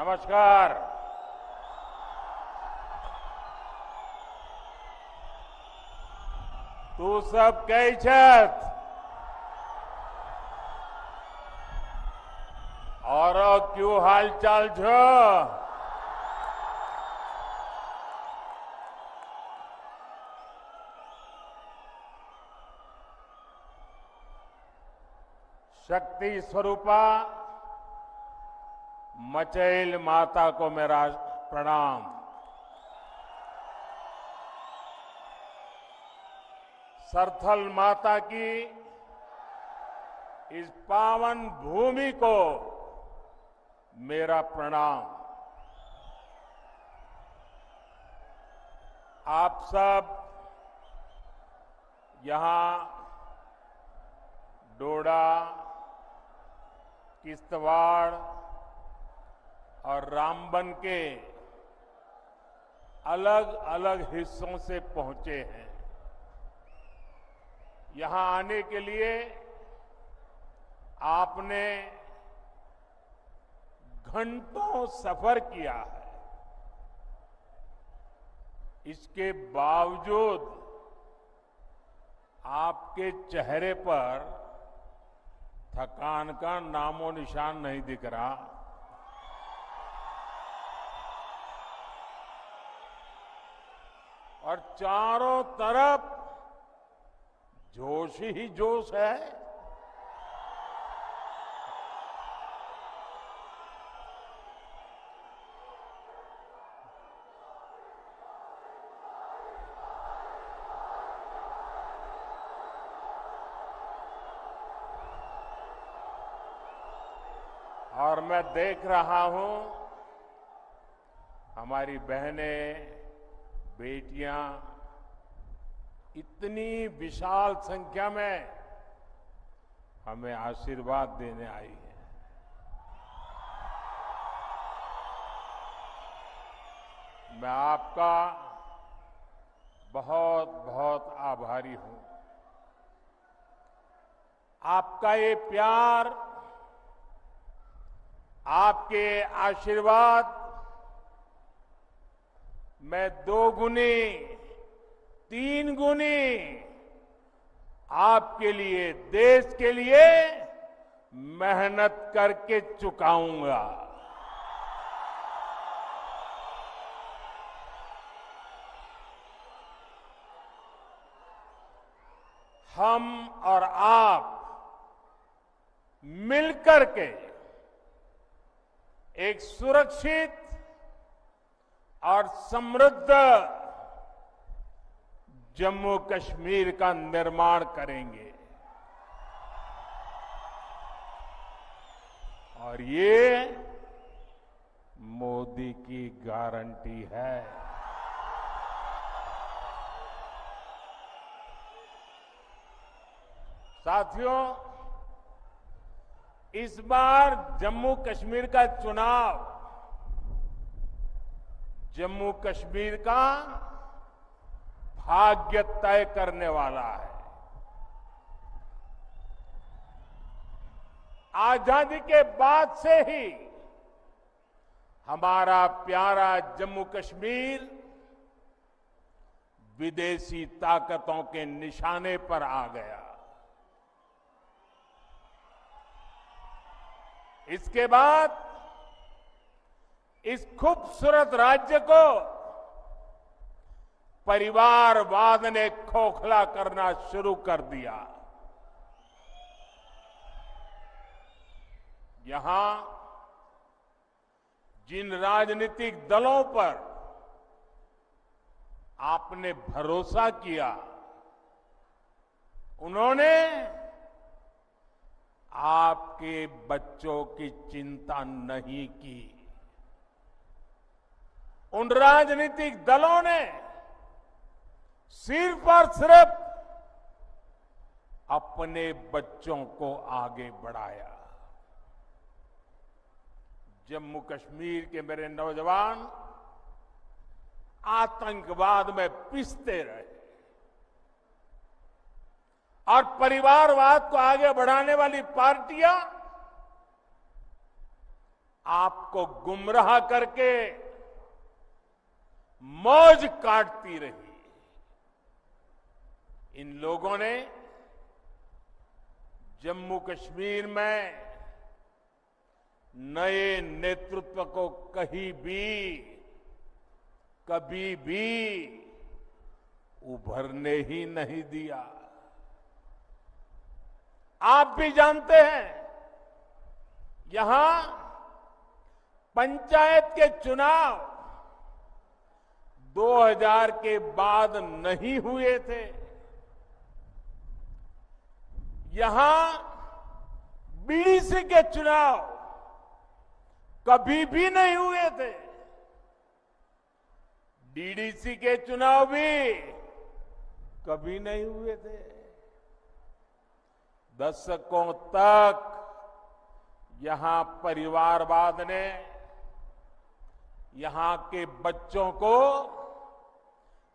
नमस्कार। तू सब कई छत और क्यों हालचाल छो? शक्ति स्वरूपा मचैल माता को मेरा प्रणाम। सरथल माता की इस पावन भूमि को मेरा प्रणाम। आप सब यहां डोडा, किश्तवाड़ और रामबन के अलग अलग हिस्सों से पहुंचे हैं। यहां आने के लिए आपने घंटों सफर किया है। इसके बावजूद आपके चेहरे पर थकान का नामो निशान नहीं दिख रहा। और चारों तरफ जोश ही जोश है। और मैं देख रहा हूं हमारी बहनें, बेटियां इतनी विशाल संख्या में हमें आशीर्वाद देने आई हैं। मैं आपका बहुत बहुत आभारी हूं। आपका ये प्यार, आपके आशीर्वाद मैं 2 गुनी, 3 गुनी आपके लिए, देश के लिए मेहनत करके चुकाऊंगा। हम और आप मिलकर के एक सुरक्षित और समृद्ध जम्मू कश्मीर का निर्माण करेंगे। और ये मोदी की गारंटी है। साथियों, इस बार जम्मू कश्मीर का चुनाव जम्मू कश्मीर का भाग्य तय करने वाला है। आजादी के बाद से ही हमारा प्यारा जम्मू कश्मीर विदेशी ताकतों के निशाने पर आ गया। इसके बाद इस खूबसूरत राज्य को परिवारवाद ने खोखला करना शुरू कर दिया। यहां जिन राजनीतिक दलों पर आपने भरोसा किया, उन्होंने आपके बच्चों की चिंता नहीं की। उन राजनीतिक दलों ने सिर्फ और सिर्फ अपने बच्चों को आगे बढ़ाया। जम्मू कश्मीर के मेरे नौजवान आतंकवाद में पिसते रहे और परिवारवाद को आगे बढ़ाने वाली पार्टियां आपको गुमराह करके मौज काटती रही। इन लोगों ने जम्मू कश्मीर में नए नेतृत्व को कभी भी उभरने ही नहीं दिया। आप भी जानते हैं, यहां पंचायत के चुनाव 2000 के बाद नहीं हुए थे। यहां बीडीसी के चुनाव कभी भी नहीं हुए थे। डीडीसी के चुनाव भी कभी नहीं हुए थे। दशकों तक यहां परिवारवाद ने यहां के बच्चों को,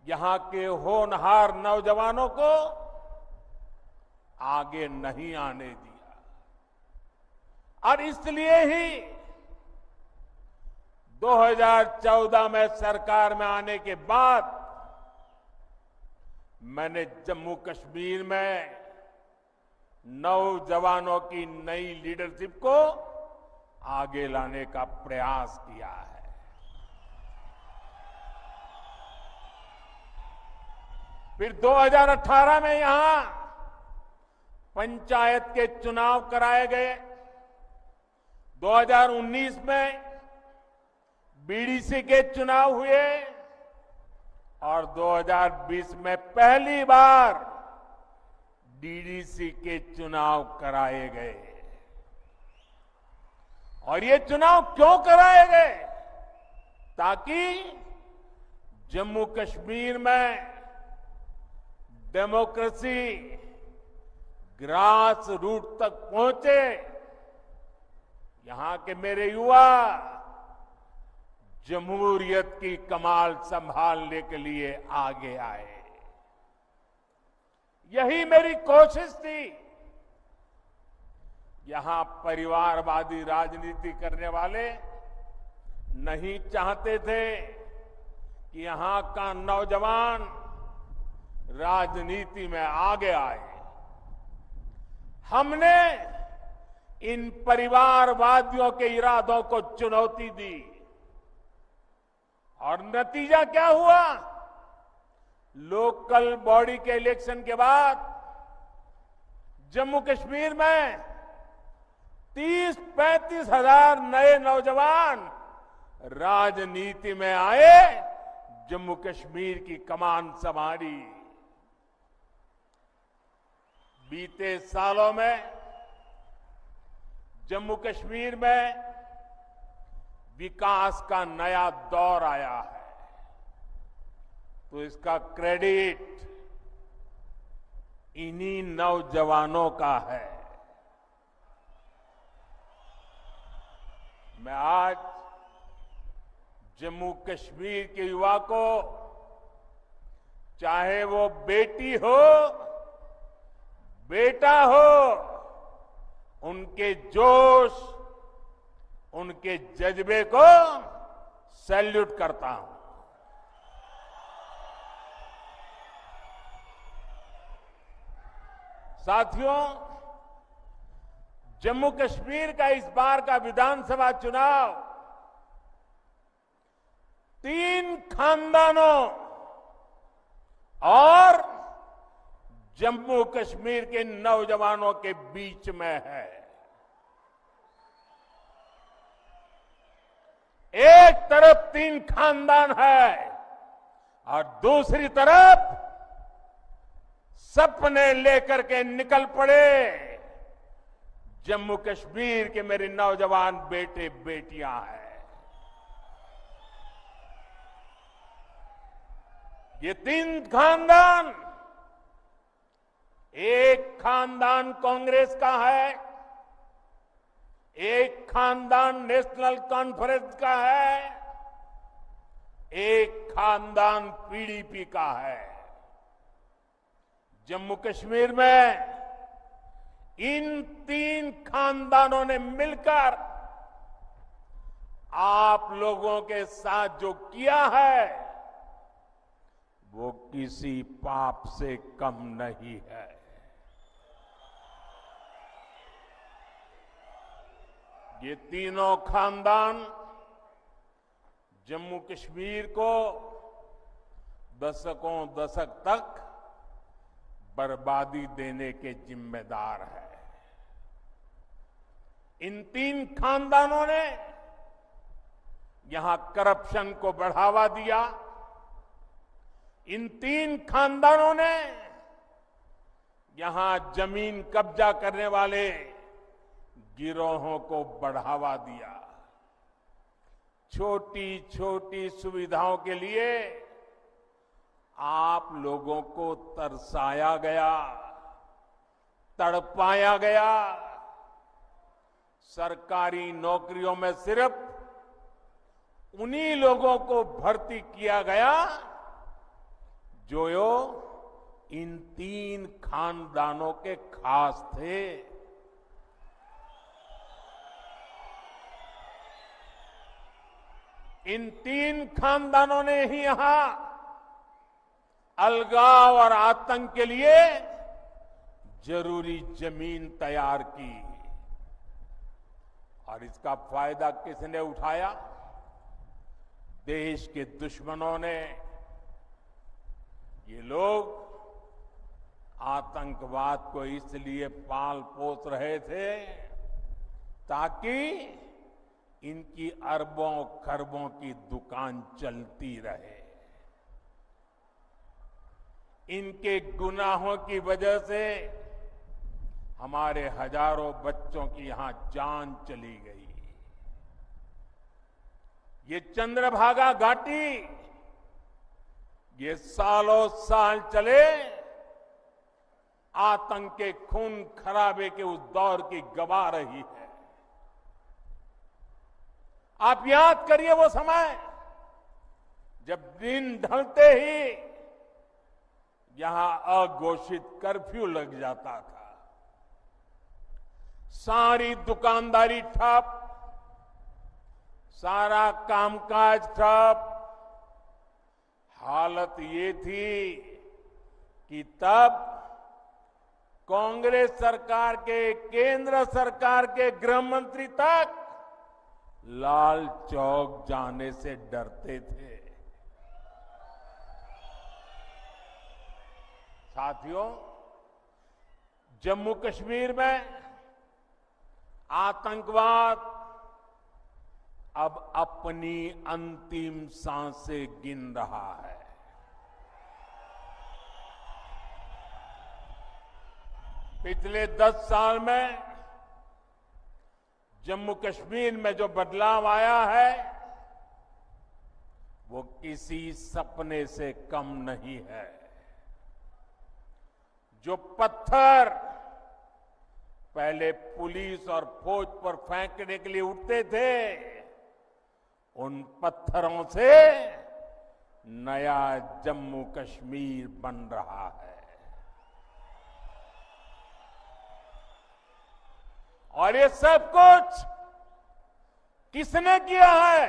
यहां के होनहार नौजवानों को आगे नहीं आने दिया। और इसलिए ही 2014 में सरकार में आने के बाद मैंने जम्मू कश्मीर में नौजवानों की नई लीडरशिप को आगे लाने का प्रयास किया है। फिर 2018 में यहां पंचायत के चुनाव कराए गए। 2019 में बीडीसी के चुनाव हुए और 2020 में पहली बार डीडीसी के चुनाव कराए गए। और ये चुनाव क्यों कराए गए? ताकि जम्मू कश्मीर में डेमोक्रेसी ग्रास रूट तक पहुंचे। यहां के मेरे युवा जमहूरियत की कमाल संभालने के लिए आगे आए। यही मेरी कोशिश थी। यहां परिवारवादी राजनीति करने वाले नहीं चाहते थे कि यहां का नौजवान राजनीति में आगे आए। हमने इन परिवारवादियों के इरादों को चुनौती दी और नतीजा क्या हुआ? लोकल बॉडी के इलेक्शन के बाद जम्मू कश्मीर में 30-35 हजार नए नौजवान राजनीति में आए, जम्मू कश्मीर की कमान संभाली। बीते सालों में जम्मू कश्मीर में विकास का नया दौर आया है, तो इसका क्रेडिट इन्हीं नौजवानों का है। मैं आज जम्मू कश्मीर के युवा को, चाहे वो बेटी हो बेटा हो, उनके जोश, उनके जज्बे को सैल्यूट करता हूं। साथियों, जम्मू कश्मीर का इस बार का विधानसभा चुनाव 3 खानदानों और जम्मू कश्मीर के नौजवानों के बीच में है। एक तरफ 3 खानदान है और दूसरी तरफ सपने लेकर के निकल पड़े जम्मू कश्मीर के मेरे नौजवान बेटे बेटियां हैं। ये 3 खानदान, एक खानदान कांग्रेस का है, एक खानदान नेशनल कॉन्फ्रेंस का है, एक खानदान पीडीपी का है। जम्मू कश्मीर में इन 3 खानदानों ने मिलकर आप लोगों के साथ जो किया है वो किसी पाप से कम नहीं है। ये तीनों खानदान जम्मू कश्मीर को दशकों दशक तक बर्बादी देने के जिम्मेदार है। इन तीन खानदानों ने यहां करप्शन को बढ़ावा दिया। इन तीन खानदानों ने यहां जमीन कब्जा करने वाले गिरोहों को बढ़ावा दिया। छोटी छोटी सुविधाओं के लिए आप लोगों को तरसाया गया, तड़पाया गया। सरकारी नौकरियों में सिर्फ उन्हीं लोगों को भर्ती किया गया जो इन तीन खानदानों के खास थे। इन तीन खानदानों ने ही यहां अलगाव और आतंक के लिए जरूरी जमीन तैयार की और इसका फायदा किसने उठाया? देश के दुश्मनों ने। ये लोग आतंकवाद को इसलिए पाल पोस रहे थे ताकि इनकी अरबों खरबों की दुकान चलती रहे। इनके गुनाहों की वजह से हमारे हजारों बच्चों की यहां जान चली गई। ये चंद्रभागा घाटी ये सालों साल चले आतंक के खून खराबे के उस दौर की गवाह रही है। आप याद करिए वो समय जब दिन ढलते ही यहां अघोषित कर्फ्यू लग जाता था। सारी दुकानदारी ठप, सारा कामकाज ठप। हालत ये थी कि तब कांग्रेस सरकार के, केंद्र सरकार के गृह मंत्री तक लाल चौक जाने से डरते थे। साथियों, जम्मू कश्मीर में आतंकवाद अब अपनी अंतिम सांसें गिन रहा है। पिछले 10 साल में जम्मू कश्मीर में जो बदलाव आया है वो किसी सपने से कम नहीं है। जो पत्थर पहले पुलिस और फौज पर फेंकने के लिए उठते थे, उन पत्थरों से नया जम्मू कश्मीर बन रहा है। और ये सब कुछ किसने किया है?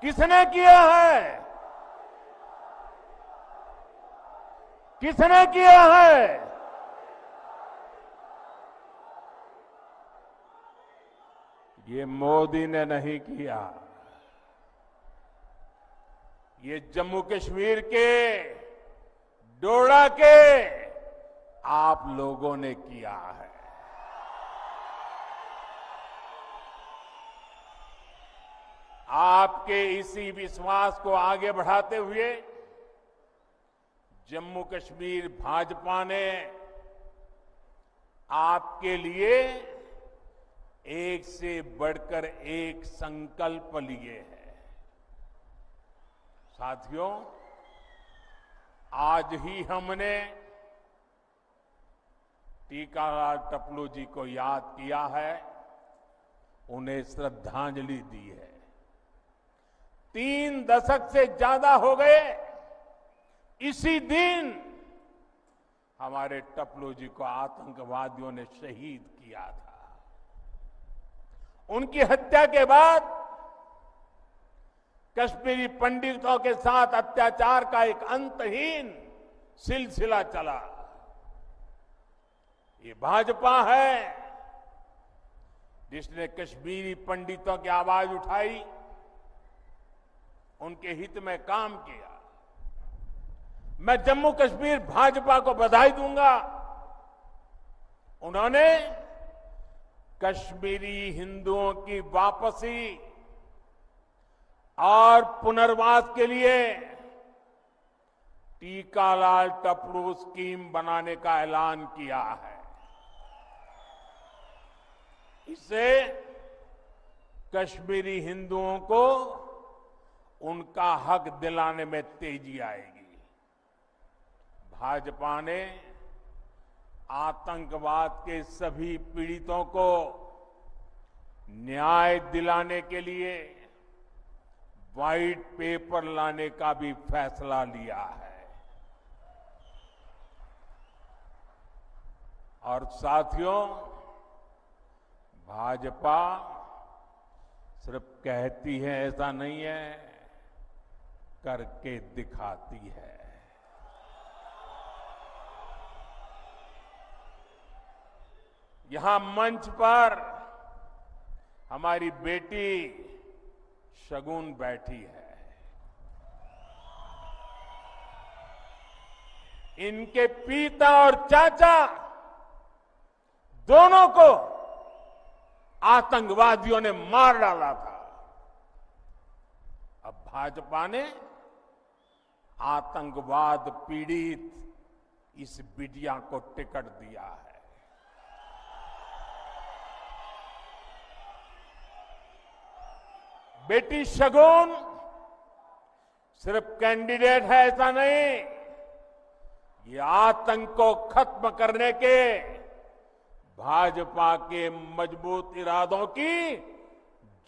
किसने किया है? किसने किया है? ये मोदी ने नहीं किया। ये जम्मू कश्मीर के डोडा के आप लोगों ने किया है। आपके इसी विश्वास को आगे बढ़ाते हुए जम्मू कश्मीर भाजपा ने आपके लिए एक से बढ़कर एक संकल्प लिए हैं। साथियों, आज ही हमने टीकाराम टपलू जी को याद किया है, उन्हें श्रद्धांजलि दी है। 3 दशक से ज्यादा हो गए इसी दिन हमारे टपलू जी को आतंकवादियों ने शहीद किया था। उनकी हत्या के बाद कश्मीरी पंडितों के साथ अत्याचार का एक अंतहीन सिलसिला चला। ये भाजपा है जिसने कश्मीरी पंडितों की आवाज उठाई, उनके हित में काम किया। मैं जम्मू कश्मीर भाजपा को बधाई दूंगा। उन्होंने कश्मीरी हिंदुओं की वापसी और पुनर्वास के लिए टीकालाल टपलू स्कीम बनाने का ऐलान किया है। इससे कश्मीरी हिंदुओं को उनका हक दिलाने में तेजी आएगी। भाजपा ने आतंकवाद के सभी पीड़ितों को न्याय दिलाने के लिए व्हाइट पेपर लाने का भी फैसला लिया है। और साथियों, भाजपा सिर्फ कहती है ऐसा नहीं है, करके दिखाती है। यहां मंच पर हमारी बेटी शगुन बैठी है। इनके पिता और चाचा दोनों को आतंकवादियों ने मार डाला था। अब भाजपा ने आतंकवाद पीड़ित इस बिटिया को टिकट दिया है। बेटी शगुन सिर्फ कैंडिडेट है ऐसा नहीं, ये आतंक को खत्म करने के भाजपा के मजबूत इरादों की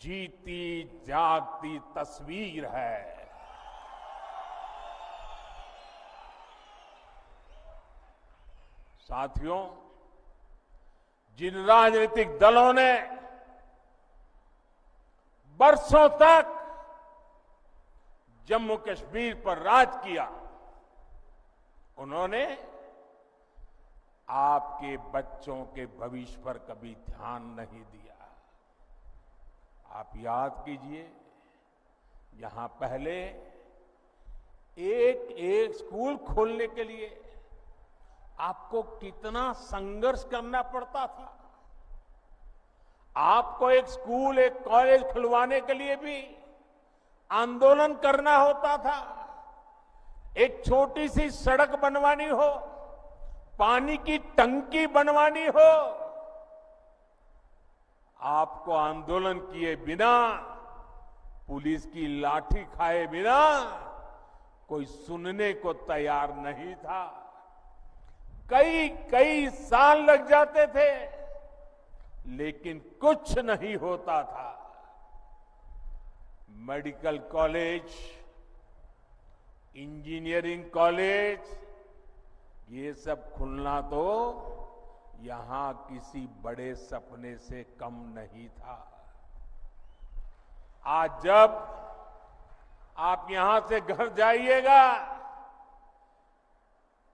जीती जागती तस्वीर है। साथियों, जिन राजनीतिक दलों ने बरसों तक जम्मू कश्मीर पर राज किया, उन्होंने आपके बच्चों के भविष्य पर कभी ध्यान नहीं दिया। आप याद कीजिए, यहां पहले एक एक स्कूल खोलने के लिए आपको कितना संघर्ष करना पड़ता था। आपको एक स्कूल, एक कॉलेज खुलवाने के लिए भी आंदोलन करना होता था। एक छोटी सी सड़क बनवानी हो, पानी की टंकी बनवानी हो, आपको आंदोलन किए बिना, पुलिस की लाठी खाए बिना कोई सुनने को तैयार नहीं था। कई कई साल लग जाते थे, लेकिन कुछ नहीं होता था। मेडिकल कॉलेज, इंजीनियरिंग कॉलेज, ये सब खुलना तो यहां किसी बड़े सपने से कम नहीं था। आज जब आप यहां से घर जाइएगा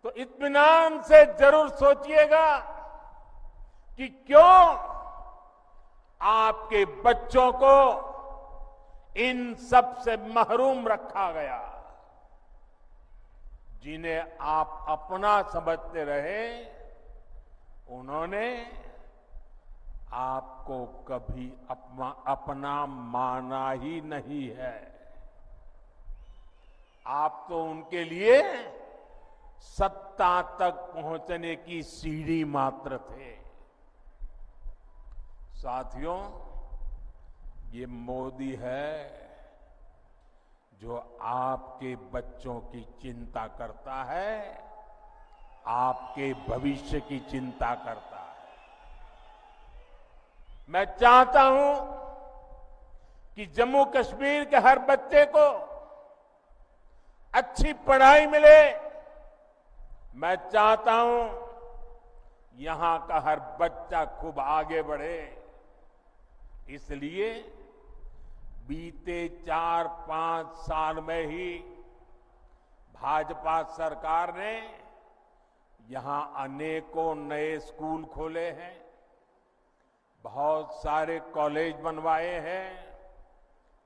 तो इत्मीनान से जरूर सोचिएगा कि क्यों आपके बच्चों को इन सब से महरूम रखा गया। जिन्हें आप अपना समझते रहे, उन्होंने आपको कभी अपना माना ही नहीं है। आप तो उनके लिए सत्ता तक पहुंचने की सीढ़ी मात्र थे। साथियों, ये मोदी है जो आपके बच्चों की चिंता करता है, आपके भविष्य की चिंता करता है। मैं चाहता हूं कि जम्मू कश्मीर के हर बच्चे को अच्छी पढ़ाई मिले, मैं चाहता हूं यहां का हर बच्चा खूब आगे बढ़े। इसलिए बीते 4-5 साल में ही भाजपा सरकार ने यहां अनेकों नए स्कूल खोले हैं, बहुत सारे कॉलेज बनवाए हैं।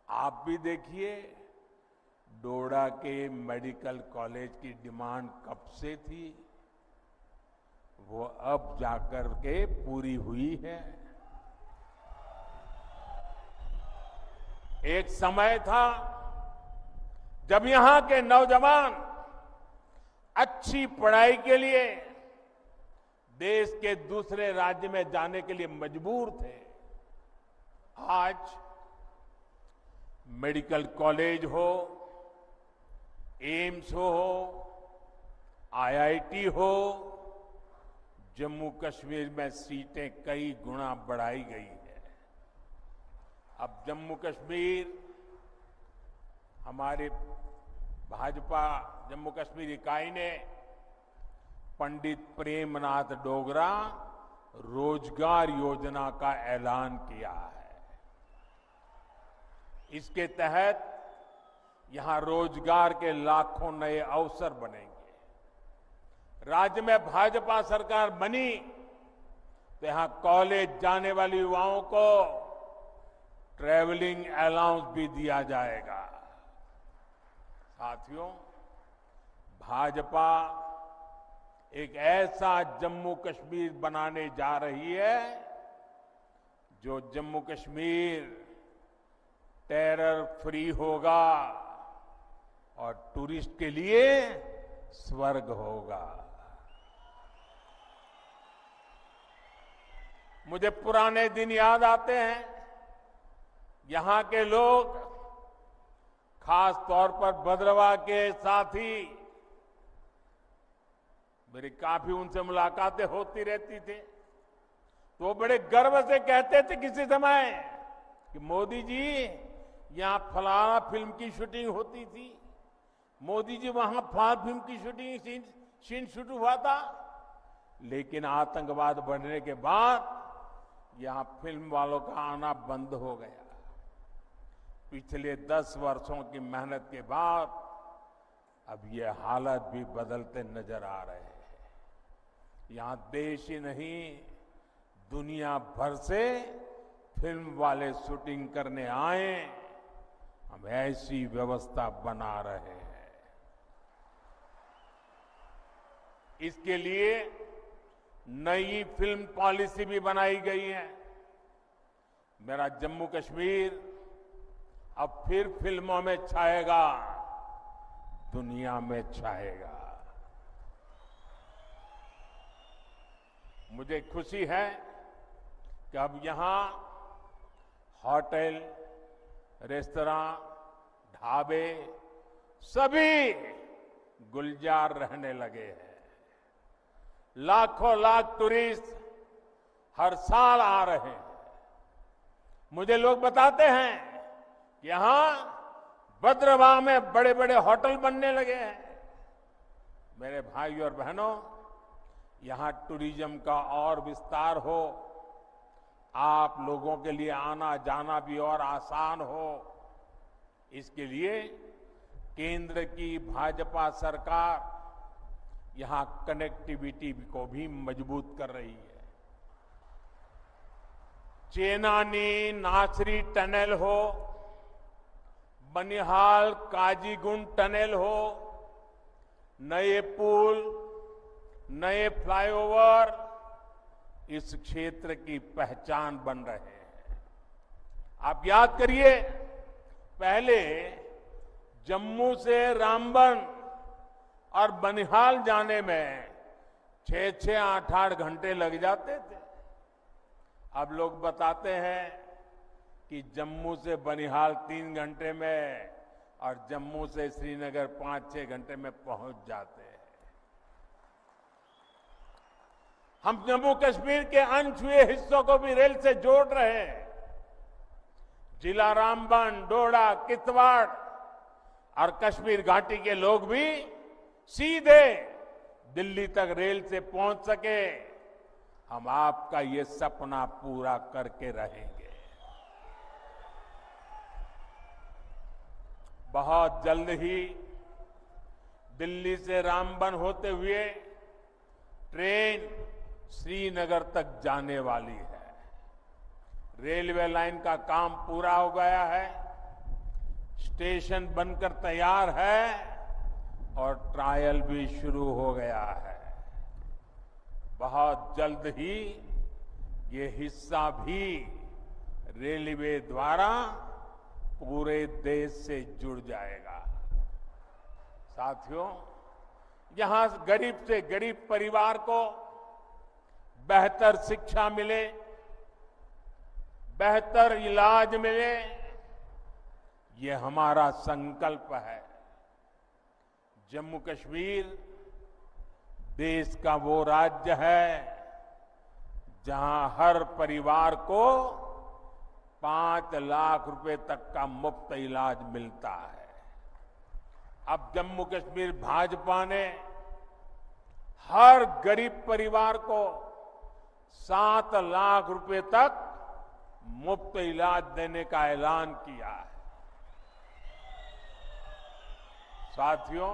आप भी देखिए, डोडा के मेडिकल कॉलेज की डिमांड कब से थी, वो अब जाकर के पूरी हुई है। एक समय था जब यहां के नौजवान अच्छी पढ़ाई के लिए देश के दूसरे राज्य में जाने के लिए मजबूर थे। आज मेडिकल कॉलेज हो, एम्स हो, आईआईटी हो, जम्मू कश्मीर में सीटें कई गुना बढ़ाई गई है। अब जम्मू कश्मीर, हमारे भाजपा जम्मू कश्मीर इकाई ने पंडित प्रेमनाथ डोगरा रोजगार योजना का ऐलान किया है। इसके तहत यहां रोजगार के लाखों नए अवसर बनेंगे। राज्य में भाजपा सरकार बनी तो यहां कॉलेज जाने वाले युवाओं को ट्रैवलिंग अलाउंस भी दिया जाएगा। साथियों, भाजपा एक ऐसा जम्मू कश्मीर बनाने जा रही है जो जम्मू कश्मीर टेरर फ्री होगा और टूरिस्ट के लिए स्वर्ग होगा। मुझे पुराने दिन याद आते हैं। यहां के लोग, खास तौर पर भद्रवाह के साथी, मेरी काफी उनसे मुलाकातें होती रहती थी, तो वो बड़े गर्व से कहते थे किसी समय कि मोदी जी, यहां फलाना फिल्म की शूटिंग होती थी, मोदी जी वहां फलाना फिल्म की शूटिंग सीन शूट हुआ था। लेकिन आतंकवाद बढ़ने के बाद यहां फिल्म वालों का आना बंद हो गया। पिछले 10 वर्षों की मेहनत के बाद अब ये हालत भी बदलते नजर आ रहे हैं। यहां देश ही नहीं, दुनिया भर से फिल्म वाले शूटिंग करने आए। हम ऐसी व्यवस्था बना रहे हैं। इसके लिए नई फिल्म पॉलिसी भी बनाई गई है। मेरा जम्मू कश्मीर अब फिर फिल्मों में छाएगा, दुनिया में छाएगा। मुझे खुशी है कि अब यहां होटल, रेस्तरां, ढाबे सभी गुलजार रहने लगे हैं। लाखों लाख टूरिस्ट हर साल आ रहे हैं। मुझे लोग बताते हैं कि यहां भद्रवाह में बड़े बड़े होटल बनने लगे हैं। मेरे भाई और बहनों, यहां टूरिज्म का और विस्तार हो, आप लोगों के लिए आना जाना भी और आसान हो, इसके लिए केंद्र की भाजपा सरकार यहां कनेक्टिविटी को भी मजबूत कर रही है। चेनानी नासरी टनल हो, बनिहाल काजीगुंड टनल हो, नए पुल, नए फ्लाईओवर इस क्षेत्र की पहचान बन रहे हैं। आप याद करिए, पहले जम्मू से रामबन और बनिहाल जाने में 6-6, 8-8 घंटे लग जाते थे। अब लोग बताते हैं कि जम्मू से बनिहाल 3 घंटे में और जम्मू से श्रीनगर 5-6 घंटे में पहुंच जाते हैं। हम जम्मू कश्मीर के अनछुए हिस्सों को भी रेल से जोड़ रहे हैं। जिला रामबन, डोडा, किश्तवाड़ और कश्मीर घाटी के लोग भी सीधे दिल्ली तक रेल से पहुंच सके, हम आपका ये सपना पूरा करके रहेंगे। बहुत जल्द ही दिल्ली से रामबन होते हुए ट्रेन श्रीनगर तक जाने वाली है। रेलवे लाइन का काम पूरा हो गया है, स्टेशन बनकर तैयार है और ट्रायल भी शुरू हो गया है। बहुत जल्द ही ये हिस्सा भी रेलवे द्वारा पूरे देश से जुड़ जाएगा। साथियों, यहां गरीब से गरीब परिवार को बेहतर शिक्षा मिले, बेहतर इलाज मिले, ये हमारा संकल्प है। जम्मू कश्मीर देश का वो राज्य है जहां हर परिवार को 5 लाख रुपए तक का मुफ्त इलाज मिलता है। अब जम्मू कश्मीर भाजपा ने हर गरीब परिवार को 7 लाख रुपए तक मुफ्त इलाज देने का ऐलान किया है। साथियों,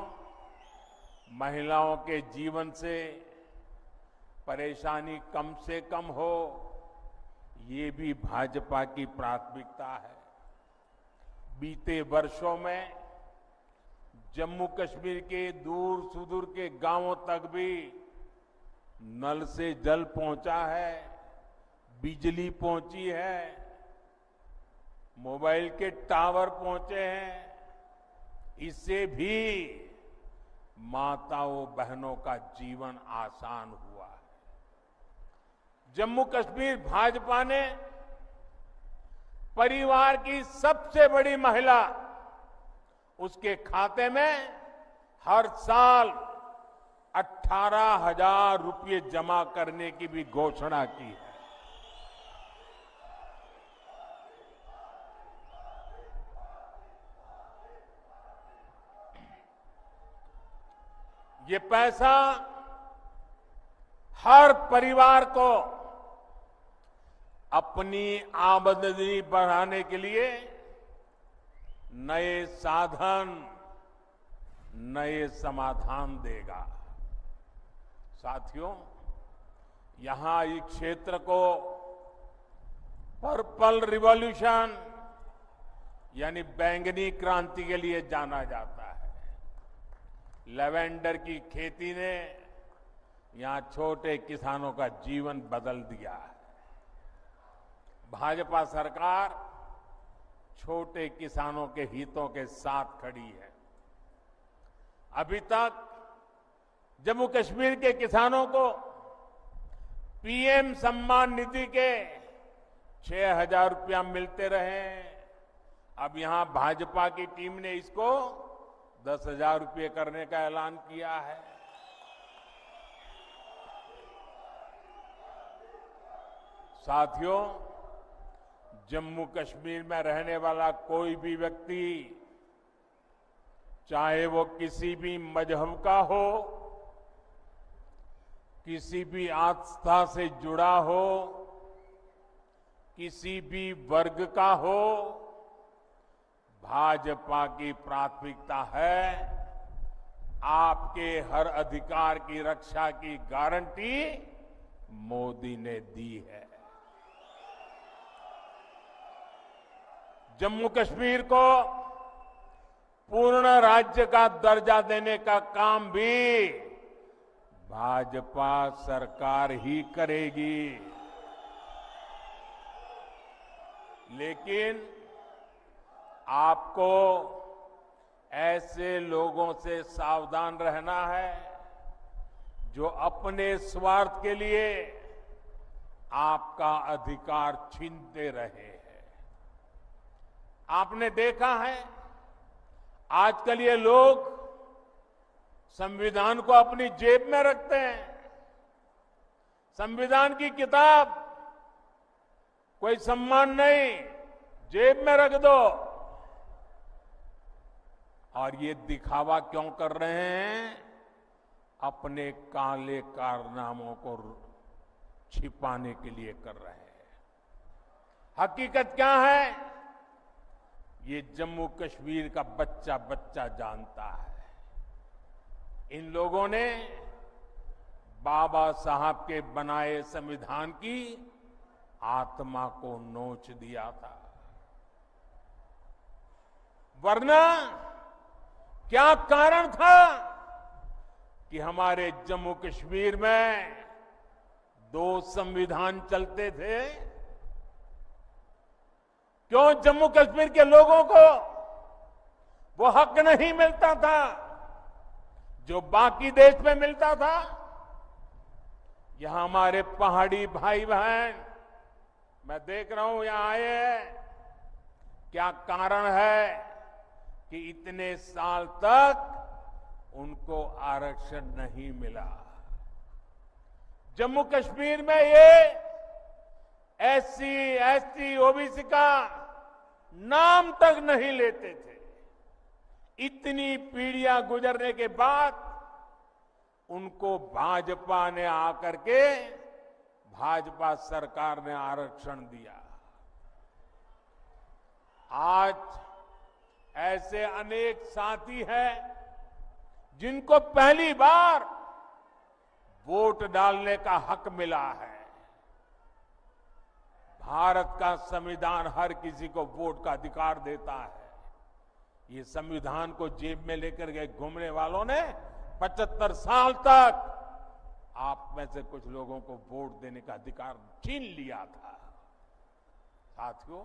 महिलाओं के जीवन से परेशानी कम से कम हो, ये भी भाजपा की प्राथमिकता है। बीते वर्षों में जम्मू कश्मीर के दूर सुदूर के गांवों तक भी नल से जल पहुंचा है, बिजली पहुंची है, मोबाइल के टावर पहुंचे हैं। इससे भी माताओं बहनों का जीवन आसान हुआ है। जम्मू कश्मीर भाजपा ने परिवार की सबसे बड़ी महिला, उसके खाते में हर साल 18,000 रुपये जमा करने की भी घोषणा की है। ये पैसा हर परिवार को अपनी आमदनी बढ़ाने के लिए नए साधन, नए समाधान देगा। साथियों, यहां इस क्षेत्र को पर्पल रिवॉल्यूशन यानी बैंगनी क्रांति के लिए जाना जाता है। लेवेंडर की खेती ने यहां छोटे किसानों का जीवन बदल दिया है। भाजपा सरकार छोटे किसानों के हितों के साथ खड़ी है। अभी तक जम्मू कश्मीर के किसानों को पीएम सम्मान निधि के 6,000 रुपया मिलते रहे। अब यहां भाजपा की टीम ने इसको 10,000 रुपये करने का ऐलान किया है। साथियों, जम्मू कश्मीर में रहने वाला कोई भी व्यक्ति, चाहे वो किसी भी मजहब का हो, किसी भी आस्था से जुड़ा हो, किसी भी वर्ग का हो, भाजपा की प्राथमिकता है आपके हर अधिकार की रक्षा की गारंटी मोदी ने दी है। जम्मू कश्मीर को पूर्ण राज्य का दर्जा देने का काम भी भाजपा सरकार ही करेगी। लेकिन आपको ऐसे लोगों से सावधान रहना है जो अपने स्वार्थ के लिए आपका अधिकार छीनते रहे हैं। आपने देखा है आजकल ये लोग संविधान को अपनी जेब में रखते हैं। संविधान की किताब कोई सम्मान नहीं, जेब में रख दो। और ये दिखावा क्यों कर रहे हैं? अपने काले कारनामों को छिपाने के लिए कर रहे हैं। हकीकत क्या है, ये जम्मू कश्मीर का बच्चा बच्चा जानता है। इन लोगों ने बाबा साहब के बनाए संविधान की आत्मा को नोच दिया था। वरना क्या कारण था कि हमारे जम्मू कश्मीर में 2 संविधान चलते थे? क्यों जम्मू कश्मीर के लोगों को वो हक नहीं मिलता था जो बाकी देश में मिलता था? यहां हमारे पहाड़ी भाई बहन, मैं देख रहा हूं यहां आए हैं, क्या कारण है कि इतने साल तक उनको आरक्षण नहीं मिला? जम्मू कश्मीर में ये एससी, एसटी, ओबीसी का नाम तक नहीं लेते थे। इतनी पीढ़ियां गुजरने के बाद उनको भाजपा ने आकर के, भाजपा सरकार ने आरक्षण दिया। आज ऐसे अनेक साथी हैं जिनको पहली बार वोट डालने का हक मिला है। भारत का संविधान हर किसी को वोट का अधिकार देता है। ये संविधान को जेब में लेकर के घूमने वालों ने 75 साल तक आप में से कुछ लोगों को वोट देने का अधिकार छीन लिया था। साथियों,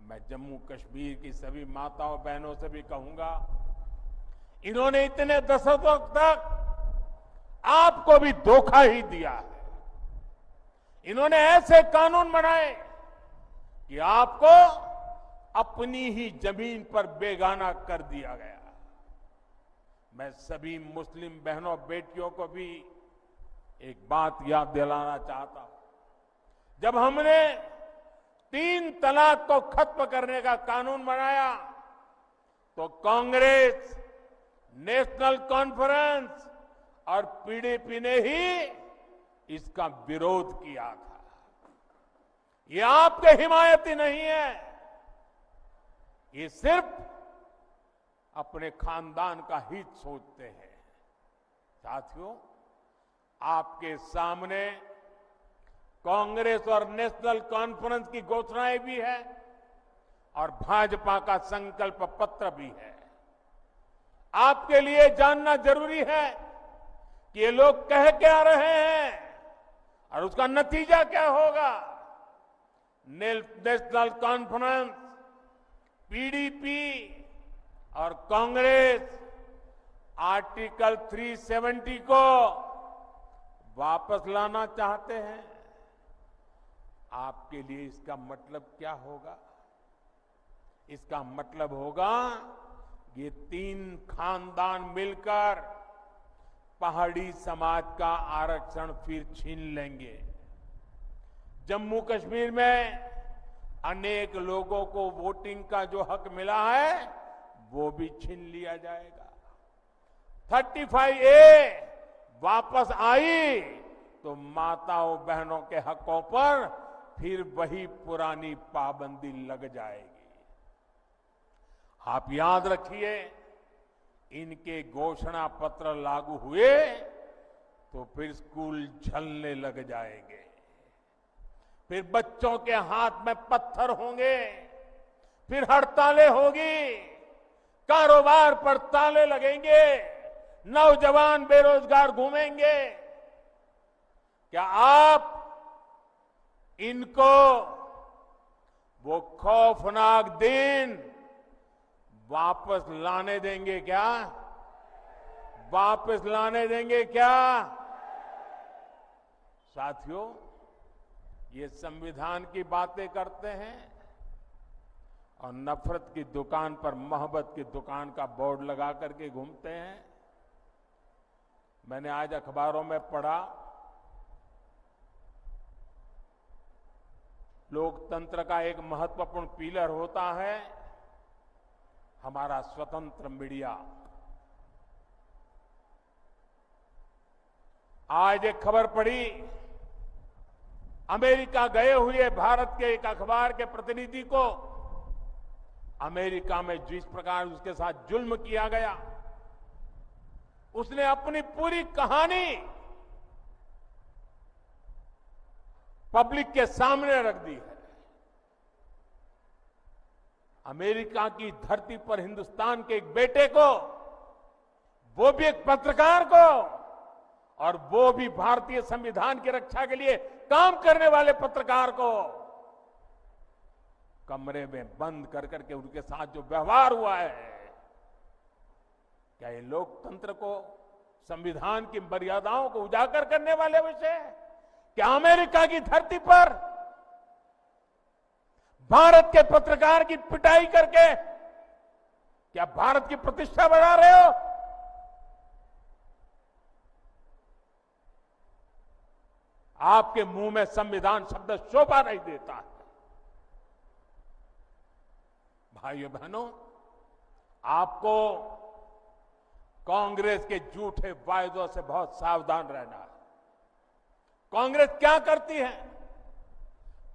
मैं जम्मू कश्मीर की सभी माताओं बहनों से भी कहूंगा, इन्होंने इतने दशकों तक आपको भी धोखा ही दिया है। इन्होंने ऐसे कानून बनाए कि आपको अपनी ही जमीन पर बेगाना कर दिया गया। मैं सभी मुस्लिम बहनों बेटियों को भी एक बात याद दिलाना चाहता हूं। जब हमने 3 तलाक को खत्म करने का कानून बनाया तो कांग्रेस, नेशनल कॉन्फ्रेंस और पीडीपी ने ही इसका विरोध किया था। ये आपके हिमायती नहीं है, ये सिर्फ अपने खानदान का हित सोचते हैं। साथियों, आपके सामने कांग्रेस और नेशनल कॉन्फ्रेंस की घोषणाएं भी है और भाजपा का संकल्प पत्र भी है। आपके लिए जानना जरूरी है कि ये लोग कह क्या रहे हैं और उसका नतीजा क्या होगा। नेशनल कॉन्फ्रेंस, पीडीपी और कांग्रेस आर्टिकल 370 को वापस लाना चाहते हैं। आपके लिए इसका मतलब क्या होगा? इसका मतलब होगा ये 3 खानदान मिलकर पहाड़ी समाज का आरक्षण फिर छीन लेंगे। जम्मू कश्मीर में अनेक लोगों को वोटिंग का जो हक मिला है वो भी छीन लिया जाएगा। 35A वापस आई तो माताओं बहनों के हकों पर फिर वही पुरानी पाबंदी लग जाएगी। आप याद रखिए, इनके घोषणा पत्र लागू हुए तो फिर स्कूल जलने लग जाएंगे, फिर बच्चों के हाथ में पत्थर होंगे, फिर हड़तालें होगी, कारोबार पर ताले लगेंगे, नौजवान बेरोजगार घूमेंगे। क्या आप इनको वो खौफनाक दिन वापस लाने देंगे क्या? वापस लाने देंगे क्या? साथियों, ये संविधान की बातें करते हैं और नफरत की दुकान पर मोहब्बत की दुकान का बोर्ड लगा करके घूमते हैं। मैंने आज अखबारों में पढ़ा, लोकतंत्र का एक महत्वपूर्ण पिलर होता है हमारा स्वतंत्र मीडिया। आज एक खबर पड़ी, अमेरिका गए हुए भारत के एक अखबार के प्रतिनिधि को अमेरिका में जिस प्रकार उसके साथ जुल्म किया गया, उसने अपनी पूरी कहानी पब्लिक के सामने रख दी है। अमेरिका की धरती पर हिंदुस्तान के एक बेटे को, वो भी एक पत्रकार को, और वो भी भारतीय संविधान की रक्षा के लिए काम करने वाले पत्रकार को कमरे में बंद कर करके उनके साथ जो व्यवहार हुआ है, क्या ये लोकतंत्र को, संविधान की मर्यादाओं को उजागर करने वाले विषय? क्या अमेरिका की धरती पर भारत के पत्रकार की पिटाई करके क्या भारत की प्रतिष्ठा बढ़ा रहे हो? आपके मुंह में संविधान शब्द शोभा नहीं देता है। भाइयों बहनों, आपको कांग्रेस के झूठे वायदों से बहुत सावधान रहना है। कांग्रेस क्या करती है,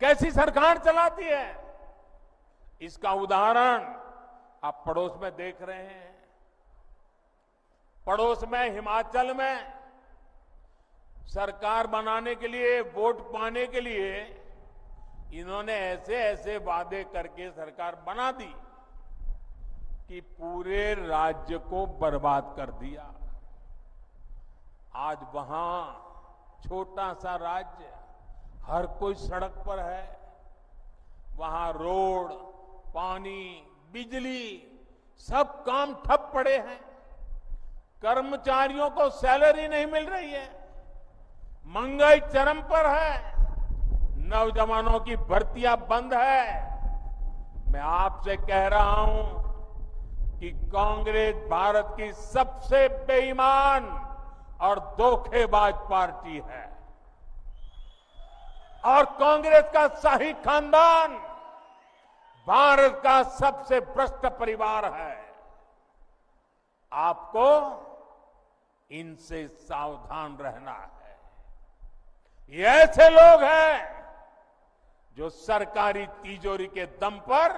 कैसी सरकार चलाती है, इसका उदाहरण आप पड़ोस में देख रहे हैं। पड़ोस में हिमाचल में सरकार बनाने के लिए, वोट पाने के लिए इन्होंने ऐसे ऐसे वादे करके सरकार बना दी कि पूरे राज्य को बर्बाद कर दिया। आज वहां छोटा सा राज्य, हर कोई सड़क पर है, वहां रोड, पानी, बिजली, सब काम ठप पड़े हैं। कर्मचारियों को सैलरी नहीं मिल रही है, महंगाई चरम पर है, नौजवानों की भर्तियां बंद है। मैं आपसे कह रहा हूं कि कांग्रेस भारत की सबसे बेईमान और धोखेबाज पार्टी है, और कांग्रेस का शाही खानदान भारत का सबसे भ्रष्ट परिवार है। आपको इनसे सावधान रहना है। ये ऐसे लोग हैं जो सरकारी तिजोरी के दम पर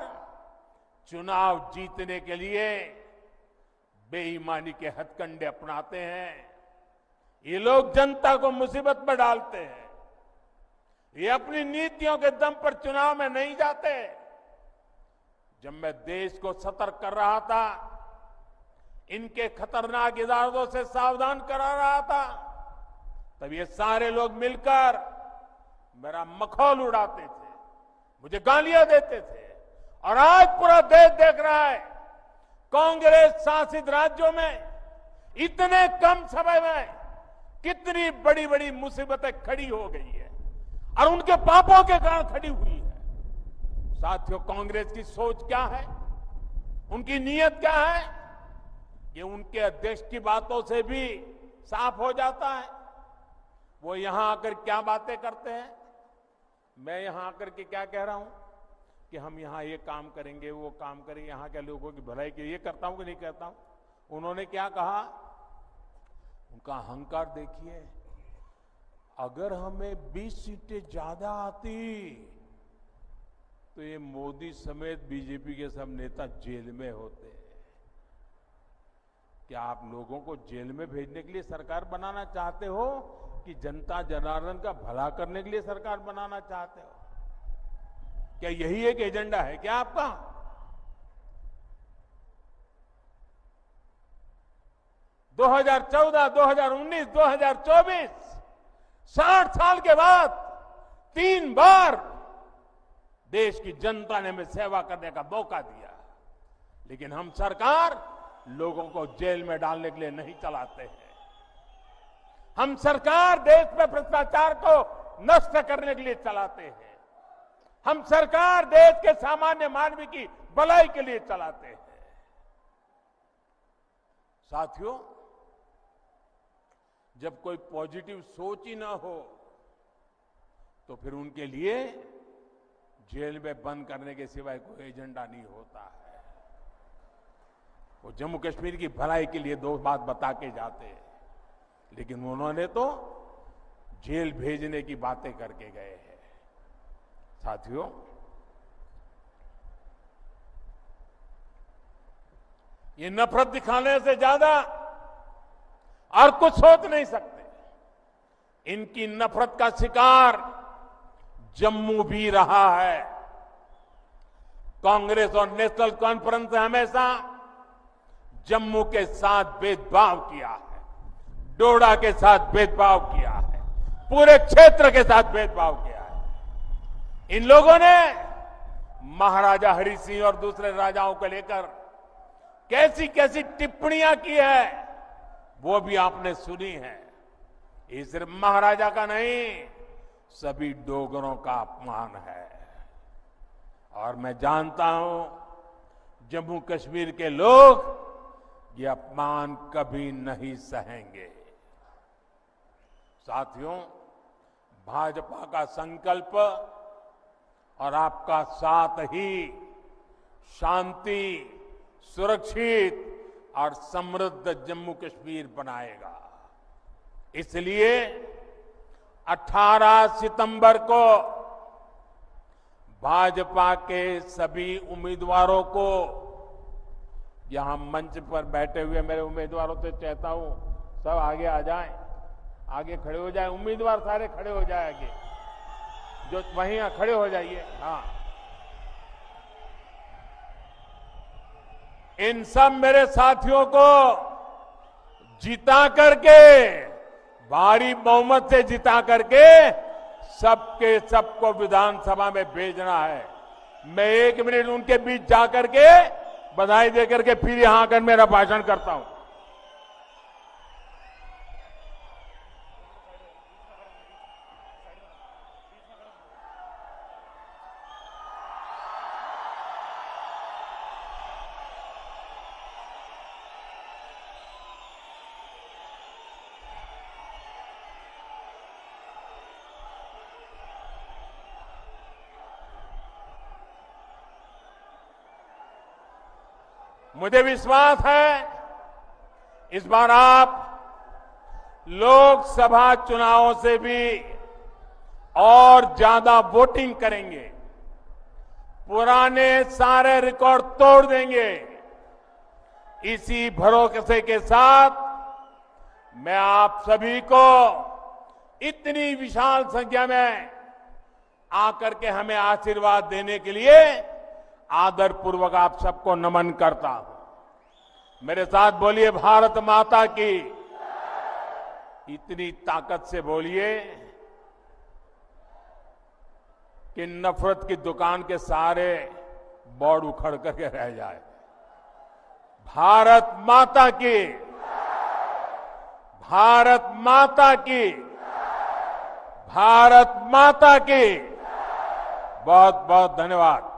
चुनाव जीतने के लिए बेईमानी के हथकंडे अपनाते हैं। ये लोग जनता को मुसीबत में डालते हैं। ये अपनी नीतियों के दम पर चुनाव में नहीं जाते। जब मैं देश को सतर्क कर रहा था, इनके खतरनाक इरादों से सावधान करा रहा था, तब ये सारे लोग मिलकर मेरा मखौल उड़ाते थे, मुझे गालियां देते थे। और आज पूरा देश देख रहा है, कांग्रेस शासित राज्यों में इतने कम समय में कितनी बड़ी बड़ी मुसीबतें खड़ी हो गई है, और उनके पापों के कारण खड़ी हुई है। साथियों, कांग्रेस की सोच क्या है, उनकी नीयत क्या है, ये उनके अध्यक्ष की बातों से भी साफ हो जाता है। वो यहां आकर क्या बातें करते हैं, मैं यहां आकर के क्या कह रहा हूं कि हम यहां ये काम करेंगे, वो काम करेंगे, यहां के लोगों की भलाई के लिए करता हूं कि नहीं करता हूं। उन्होंने क्या कहा, उनका अहंकार देखिए, अगर हमें 20 सीटें ज्यादा आती तो ये मोदी समेत बीजेपी के सब नेता जेल में होते। क्या आप लोगों को जेल में भेजने के लिए सरकार बनाना चाहते हो कि जनता जनार्दन का भला करने के लिए सरकार बनाना चाहते हो? क्या यही एक एजेंडा है क्या आपका? दो 2014, 2019, 2024 60 साल के बाद 3 बार देश की जनता ने हमें सेवा करने का मौका दिया, लेकिन हम सरकार लोगों को जेल में डालने के लिए नहीं चलाते हैं। हम सरकार देश में भ्रष्टाचार को नष्ट करने के लिए चलाते हैं। हम सरकार देश के सामान्य मानवी की भलाई के लिए चलाते हैं। साथियों, जब कोई पॉजिटिव सोच ही ना हो तो फिर उनके लिए जेल में बंद करने के सिवाय कोई एजेंडा नहीं होता है। वो जम्मू कश्मीर की भलाई के लिए 2 बात बता के जाते हैं, लेकिन उन्होंने तो जेल भेजने की बातें करके गए हैं। साथियों, ये नफरत दिखाने से ज्यादा और कुछ सोच नहीं सकते। इनकी नफरत का शिकार जम्मू भी रहा है। कांग्रेस और नेशनल कॉन्फ्रेंस ने हमेशा जम्मू के साथ भेदभाव किया है, डोडा के साथ भेदभाव किया है, पूरे क्षेत्र के साथ भेदभाव किया है। इन लोगों ने महाराजा हरि सिंह और दूसरे राजाओं को लेकर कैसी कैसी टिप्पणियां की है, वो भी आपने सुनी है। ये सिर्फ महाराजा का नहीं, सभी डोगरों का अपमान है। और मैं जानता हूं जम्मू कश्मीर के लोग ये अपमान कभी नहीं सहेंगे। साथियों, भाजपा का संकल्प और आपका साथ ही शांति, सुरक्षित और समृद्ध जम्मू कश्मीर बनाएगा। इसलिए 18 सितंबर को भाजपा के सभी उम्मीदवारों को, यहां मंच पर बैठे हुए मेरे उम्मीदवारों से चाहता हूं सब आगे आ जाएं, आगे खड़े हो जाएं। उम्मीदवार सारे खड़े हो जाए आगे, जो वहीं खड़े हो जाइए। हाँ, इन सब मेरे साथियों को जिता करके, भारी बहुमत से जिता करके सबके सबको विधानसभा में भेजना है। मैं 1 मिनट उनके बीच जाकर के बधाई देकर के फिर यहां आकर मेरा भाषण करता हूं। मुझे विश्वास है इस बार आप लोकसभा चुनावों से भी और ज्यादा वोटिंग करेंगे, पुराने सारे रिकॉर्ड तोड़ देंगे। इसी भरोसे के साथ मैं आप सभी को इतनी विशाल संख्या में आकर के हमें आशीर्वाद देने के लिए आदर पूर्वक आप सबको नमन करता हूं। मेरे साथ बोलिए, भारत माता की। इतनी ताकत से बोलिए कि नफरत की दुकान के सारे बोर्ड उखड़ करके रह जाए। भारत माता की, भारत माता की, भारत माता की। बहुत बहुत धन्यवाद।